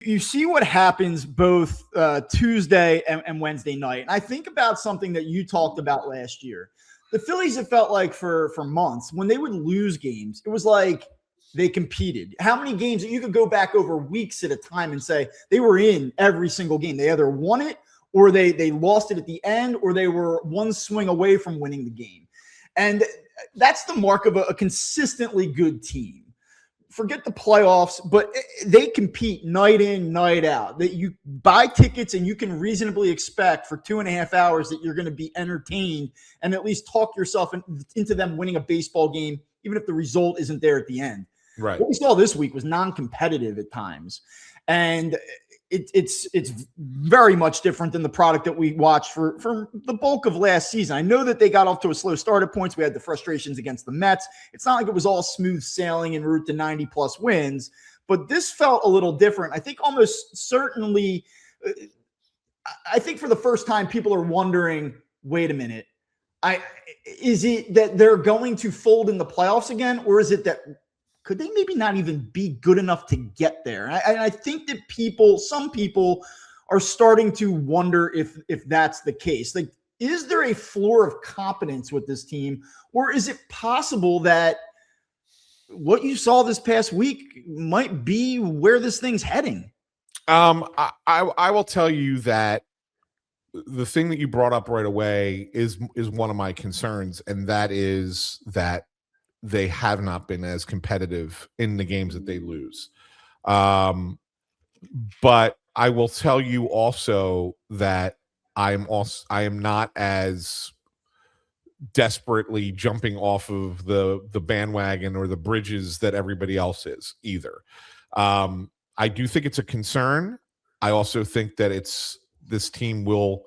You see what happens both Tuesday and Wednesday night. And I think about something that you talked about last year. The Phillies, it felt like for months, when they would lose games, it was like they competed. How many games that you could go back over weeks at a time and say they were in every single game? They either won it or they lost it at the end, or they were one swing away from winning the game. And that's the mark of a consistently good team. Forget the playoffs, but they compete night in, night out. That you buy tickets and you can reasonably expect for 2.5 hours that you're going to be entertained and at least talk yourself into them winning a baseball game, even if the result isn't there at the end. Right. What we saw this week was non-competitive at times, and it's very much different than the product that we watched for the bulk of last season. I know that they got off to a slow start at points. We had the frustrations against the Mets. It's not like it was all smooth sailing en route to 90-plus wins, but this felt a little different. I think almost certainly, I think for the first time, people are wondering, wait a minute, is it that they're going to fold in the playoffs again, or is it that could they maybe not even be good enough to get there? I think that some people are starting to wonder if that's the case. Like, is there a floor of competence with this team, or is it possible that what you saw this past week might be where this thing's heading? I will tell you that the thing that you brought up right away is one of my concerns, and that is that they have not been as competitive in the games that they lose. But I will tell you also that I am not as desperately jumping off of the bandwagon or the bridges that everybody else is either. I do think it's a concern. I also think that this team will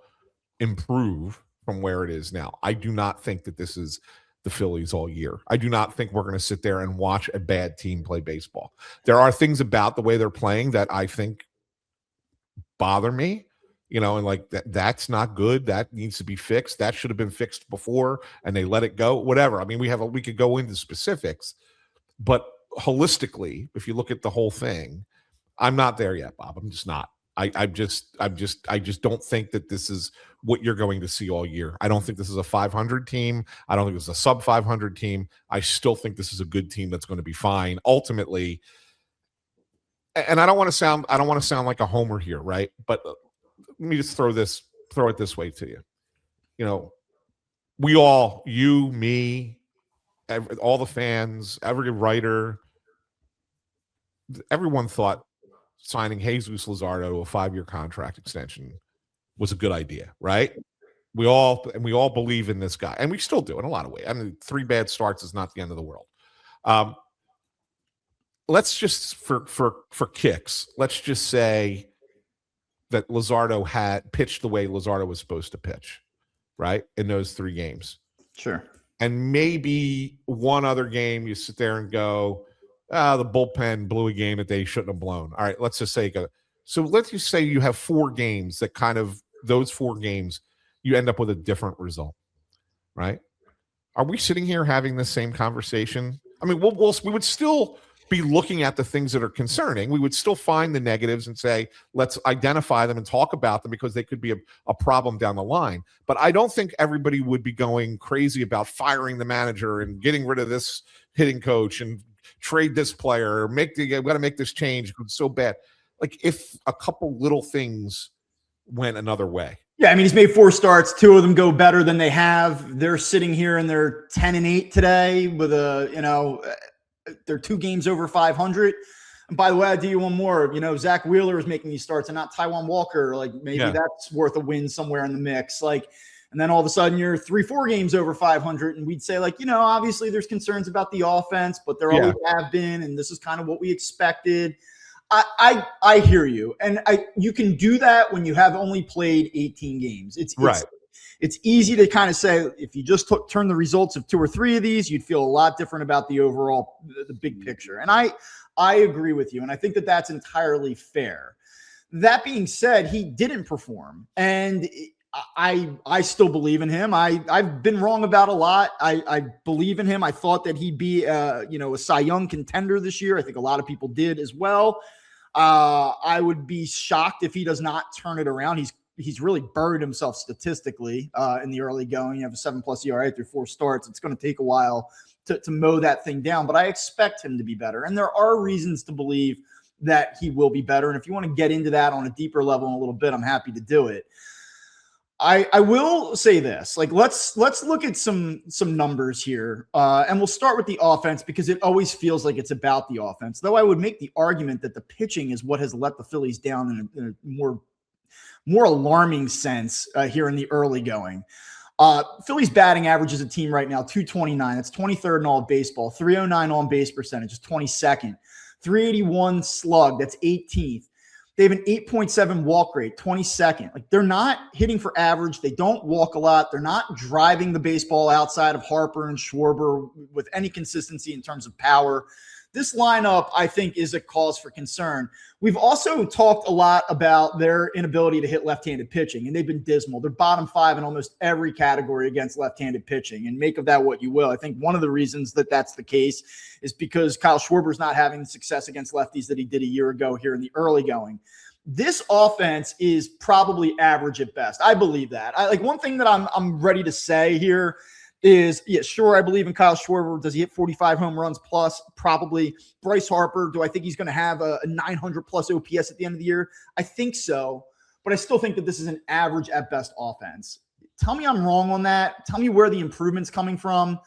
improve from where it is now. I do not think that this is the Phillies all year. I do not think we're going to sit there and watch a bad team play baseball. There are things about the way they're playing that I think bother me, and like that's not good. That needs to be fixed. That should have been fixed before, and they let it go. Whatever. I mean, we could go into specifics, but holistically, if you look at the whole thing, I'm not there yet, Bob. I'm just not. I just don't think that this is what you're going to see all year. I don't think this is a 500 team. I don't think this is a sub 500 team. I still think this is a good team that's going to be fine ultimately. And I don't want to sound like a homer here, right? But let me just throw it this way to you. We all, you, me, all the fans, every writer, everyone thought signing Jesus Luzardo to a 5-year contract extension was a good idea, right? We all believe in this guy, and we still do in a lot of ways. I mean, 3 bad starts is not the end of the world. Let's just for kicks, let's just say that Luzardo had pitched the way Luzardo was supposed to pitch, right, in those 3 games. Sure. And maybe one other game you sit there and go, the bullpen blew a game that they shouldn't have blown. All right, let's just say so. Let's just say you have 4 games that those 4 games you end up with a different result, right? Are we sitting here having the same conversation? I mean, we would still be looking at the things that are concerning. We would still find the negatives and say, let's identify them and talk about them because they could be a problem down the line. But I don't think everybody would be going crazy about firing the manager and getting rid of this hitting coach and trade this player, we got to make this change. It's so bad. Like, if a couple little things went another way. Yeah, I mean, he's made 4 starts. 2 of them go better than they have. They're sitting here and they're 10-8 today with they're 2 games over 500. And by the way, I'll do you one more. Zach Wheeler is making these starts and not Taijuan Walker. Like, maybe that's worth a win somewhere in the mix. Like, and then all of a sudden you're 3-4 games over 500. And we'd say, like, obviously there's concerns about the offense, but there always have been. And this is kind of what we expected. I hear you. And you can do that when you have only played 18 games. It's easy to kind of say, if you just turn the results of 2 or 3 of these, you'd feel a lot different about the overall, the big picture. And I agree with you. And I think that that's entirely fair. That being said, he didn't perform. And I still believe in him. I've been wrong about a lot. I believe in him. I thought that he'd be a Cy Young contender this year. I think a lot of people did as well. I would be shocked if he does not turn it around. He's really buried himself statistically in the early going. You have a 7+ ERA through 4 starts. It's going to take a while to mow that thing down, but I expect him to be better. And there are reasons to believe that he will be better. And if you want to get into that on a deeper level in a little bit, I'm happy to do it. I will say this, like, let's look at some numbers here. And we'll start with the offense because it always feels like it's about the offense, though I would make the argument that the pitching is what has let the Phillies down in a more alarming sense here in the early going. Phillies batting average as a team right now, 229. That's 23rd in all of baseball. 309 on base percentage is 22nd. 381 slug, that's 18th. They have an 8.7 walk rate, 22nd. Like, they're not hitting for average. They don't walk a lot. They're not driving the baseball outside of Harper and Schwarber with any consistency in terms of power. This lineup, I think, is a cause for concern. We've also talked a lot about their inability to hit left-handed pitching, and they've been dismal. They're bottom 5 in almost every category against left-handed pitching, and make of that what you will. I think one of the reasons that that's the case is because Kyle Schwarber's not having the success against lefties that he did a year ago here in the early going. This offense is probably average at best. I believe that. One thing that I'm ready to say here is, yeah, sure, I believe in Kyle Schwarber. Does he hit 45 home runs plus? Probably. Bryce Harper, do I think he's going to have a 900 plus OPS at the end of the year? I think so, but I still think that this is an average at best offense. Tell me I'm wrong on that. Tell me where the improvement's coming from.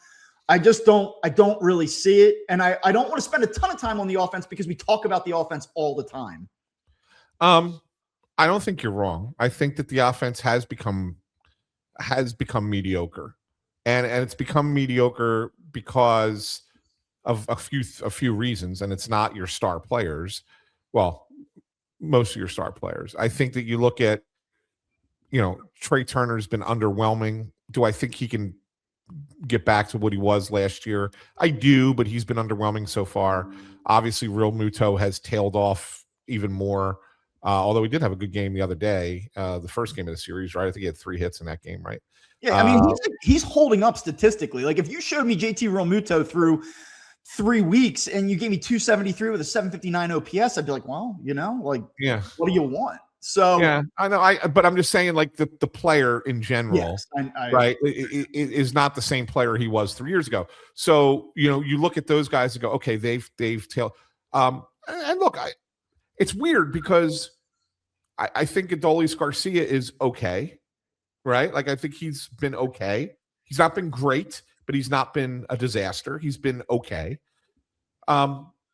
I don't really see it, and I don't want to spend a ton of time on the offense because we talk about the offense all the time. I don't think you're wrong. I think that the offense has become mediocre. And it's become mediocre because of a few reasons, and it's not your star players. Well, most of your star players. I think that you look at, Trey Turner's been underwhelming. Do I think he can get back to what he was last year? I do, but he's been underwhelming so far. Obviously, Real Muto has tailed off even more, although he did have a good game the other day, the first game of the series, right? I think he had 3 hits in that game, right? Yeah, I mean, he's holding up statistically. Like, if you showed me JT Realmuto through 3 weeks and you gave me 273 with a 759 OPS, I'd be like, well, yeah, what do you want? So yeah, I know. But I'm just saying, like, the player in general, yes, right, is not the same player he was 3 years ago. So you look at those guys and go, okay, they've tailed. And look, it's weird because I think Adolis Garcia is okay. Right? Like, I think he's been okay. He's not been great, but he's not been a disaster. He's been okay.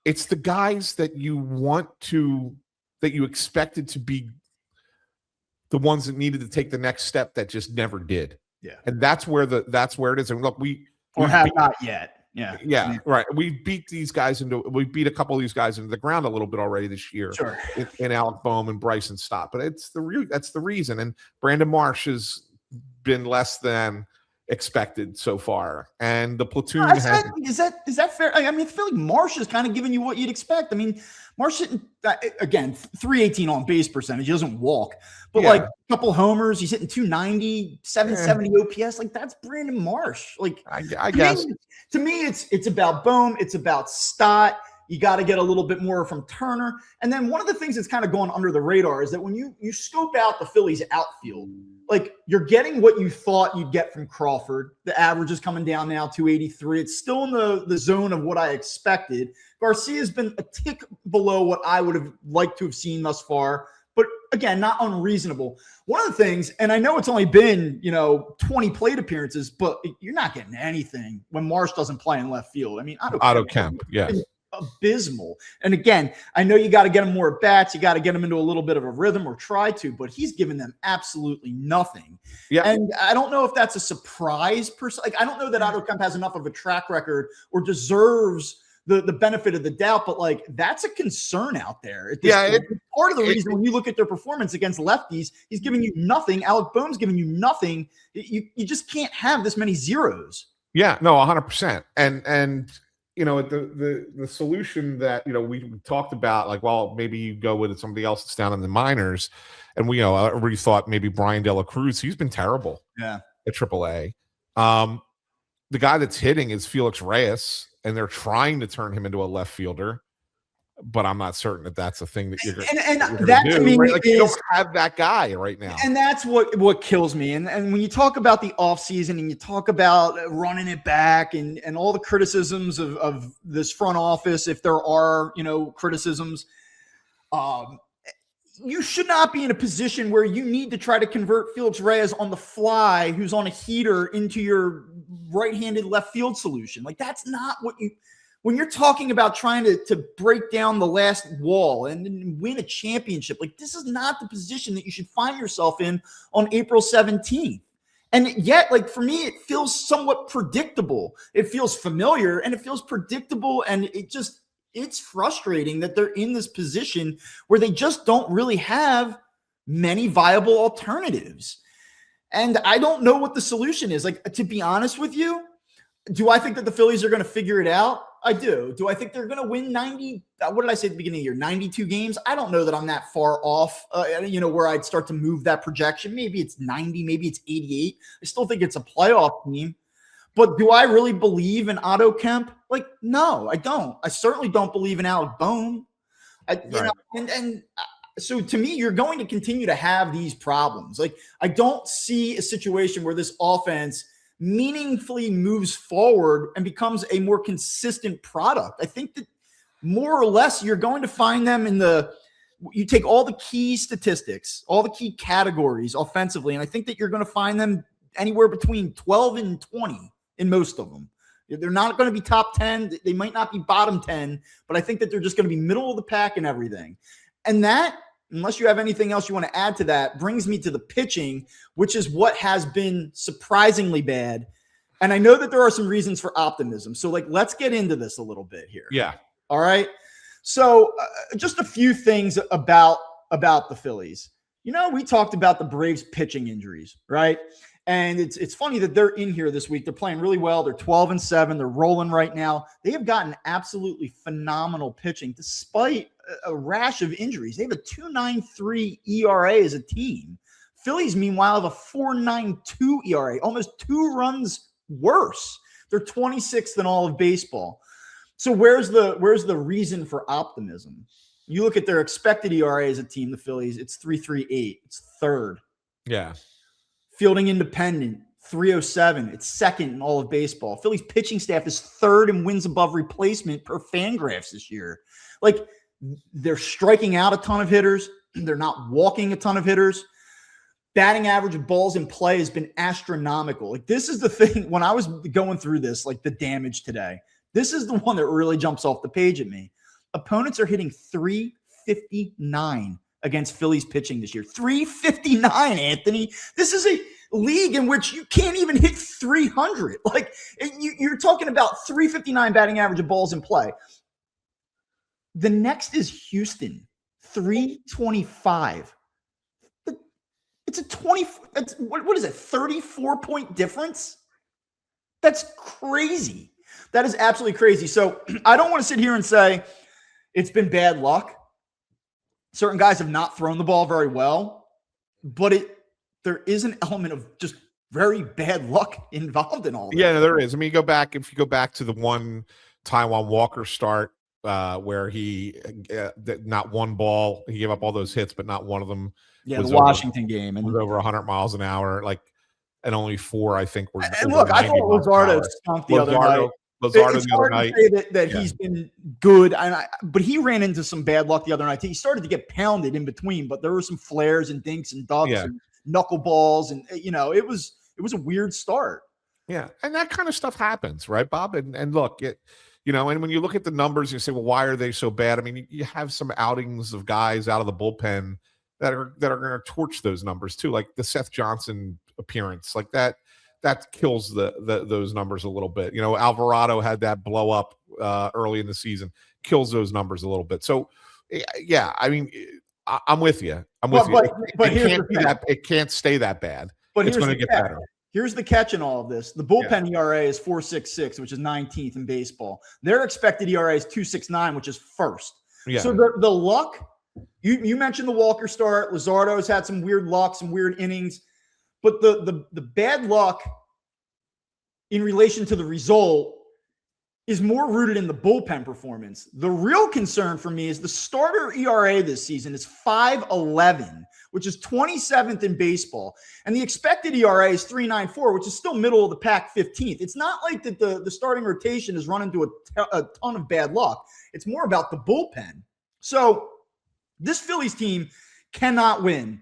It's the guys that you expected to be the ones that needed to take the next step that just never did. Yeah. And that's where it is. And look, we have not yet. Yeah. Yeah. Right. We beat a couple of these guys into the ground a little bit already this year. Sure. In Alec Boehm and Bryson Stott. But that's the reason. And Brandon Marsh has been less than expected so far. And the platoon is that fair? I mean, I feel like Marsh is kind of giving you what you'd expect. I mean, Marsh hitting, again, 318 on base percentage. He doesn't walk, but like a couple homers. He's hitting 290, 770 OPS. Like, that's Brandon Marsh. Like, I guess to me, it's about Boehm. It's about Stott. You got to get a little bit more from Turner. And then one of the things that's kind of going under the radar is that when you scope out the Phillies outfield, like, you're getting what you thought you'd get from Crawford. The average is coming down now, 283. It's still in the zone of what I expected. Garcia's been a tick below what I would have liked to have seen thus far, but again, not unreasonable. One of the things, and I know it's only been, 20 plate appearances, but you're not getting anything when Marsh doesn't play in left field. I mean, Otto Kemp, yes. Abysmal. And again, I know you got to get him more at bats. You got to get him into a little bit of a rhythm, or try to, but he's given them absolutely nothing. Yeah. And I don't know if that's a surprise per se. Like, I don't know that Otto Kemp has enough of a track record or deserves the benefit of the doubt, but like, that's a concern out there. It's part of the reason when you look at their performance against lefties, he's giving you nothing. Alec Boehm's giving you nothing. You just can't have this many zeros. Yeah, no, 100%. And the solution that we talked about, like, well, maybe you go with somebody else that's down in the minors, and we everybody thought maybe Brian De La Cruz. He's been terrible. Yeah, at AAA. The guy that's hitting is Felix Reyes, and they're trying to turn him into a left fielder, but I'm not certain that that's a thing that you're going and that to to do. me Right? Like, you is don't have that guy right now. and that's what kills me. And when you talk about the offseason and you talk about running it back and all the criticisms of this front office, if there are, criticisms, you should not be in a position where you need to try to convert Felix Reyes on the fly, who's on a heater, into your right-handed left field solution. Like, that's not what when you're talking about trying to break down the last wall and win a championship, like, this is not the position that you should find yourself in on April 17th. And yet, like, for me, it feels somewhat predictable. It feels familiar and it feels predictable. And it's frustrating that they're in this position where they just don't really have many viable alternatives. And I don't know what the solution is. Like, to be honest with you, do I think that the Phillies are going to figure it out? I do. Do I think they're going to win 90? What did I say at the beginning of the year? 92 games? I don't know that I'm that far off, where I'd start to move that projection. Maybe it's 90, maybe it's 88. I still think it's a playoff team. But do I really believe in Otto Kemp? Like, no, I don't. I certainly don't believe in Alec Bohm. So to me, you're going to continue to have these problems. Like, I don't see a situation where this offense meaningfully moves forward and becomes a more consistent product. I think that more or less you're going to find them you take all the key statistics, all the key categories offensively, and I think that you're going to find them anywhere between 12 and 20 in most of them. They're not going to be top 10. They might not be bottom 10, but I think that they're just going to be middle of the pack and everything. And that, unless you have anything else you want to add to that, brings me to the pitching, which is what has been surprisingly bad. And I know that there are some reasons for optimism. So, let's get into this a little bit here. Yeah. All right. So just a few things about the Phillies. We talked about the Braves pitching injuries, right? And it's funny that they're in here this week. They're playing really well. They're 12-7. They're rolling right now. They have gotten absolutely phenomenal pitching despite a rash of injuries. They have a 2.93 ERA as a team. Phillies, meanwhile, have a 4.92 ERA, almost 2 runs worse. They're 26th in all of baseball. So where's the reason for optimism? You look at their expected ERA as a team, the Phillies, it's 3.38. It's third. Yeah. Fielding independent, 307. It's second in all of baseball. Phillies pitching staff is third in wins above replacement per Fangraphs this year. Like, they're striking out a ton of hitters. They're not walking a ton of hitters. Batting average of balls in play has been astronomical. Like, this is the thing. When I was going through this, like the damage today, this is the one that really jumps off the page at me. Opponents are hitting 359 against Phillies pitching this year. 359, Anthony. This is a league in which you can't even hit 300. Like, you're talking about 359 batting average of balls in play. The next is Houston, 325. It's a 20. What is it? 34-point difference? That's crazy. That is absolutely crazy. So I don't want to sit here and say it's been bad luck. Certain guys have not thrown the ball very well, but there is an element of just very bad luck involved in all that. Yeah, there is. I mean, if you go back to the one Taijuan Walker start where he not one ball, he gave up all those hits, but not one of them. Yeah, the Washington game and was over 100 miles an hour, and only 4, I think, were. And look, I thought Luzardo stunk the other night. Luzardo it's the other hard night. to say that he's been good, but he ran into some bad luck the other night. He started to get pounded in between, but there were some flares and dinks and ducks and knuckleballs, and it was a weird start. Yeah, and that kind of stuff happens, right, Bob? And look, and when you look at the numbers, you say, well, why are they so bad? I mean, you have some outings of guys out of the bullpen that are going to torch those numbers too, like the Seth Johnson appearance, like that kills those numbers a little bit. Alvarado had that blow up early in the season, kills those numbers a little bit. So, yeah, I mean, I'm with you. It can't stay that bad. But it's going to get better. Here's the catch in all of this. The bullpen ERA is 4.66, which is 19th in baseball. Their expected ERA is 2.69, which is first. Yeah. So the luck, you mentioned the Walker start. Luzardo's had some weird luck, some weird innings. But the bad luck in relation to the result is more rooted in the bullpen performance. The real concern for me is the starter ERA this season is 5.11, which is 27th in baseball. And the expected ERA is 3.94, which is still middle of the pack, 15th. It's not like that the starting rotation is run into a ton of bad luck. It's more about the bullpen. So this Phillies team cannot win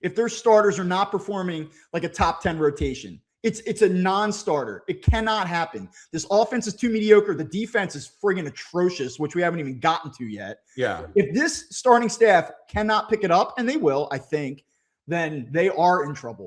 if their starters are not performing like a top 10 rotation. It's a non-starter. It cannot happen. This offense is too mediocre. The defense is friggin' atrocious, which we haven't even gotten to yet. Yeah. If this starting staff cannot pick it up, and they will, I think, then they are in trouble.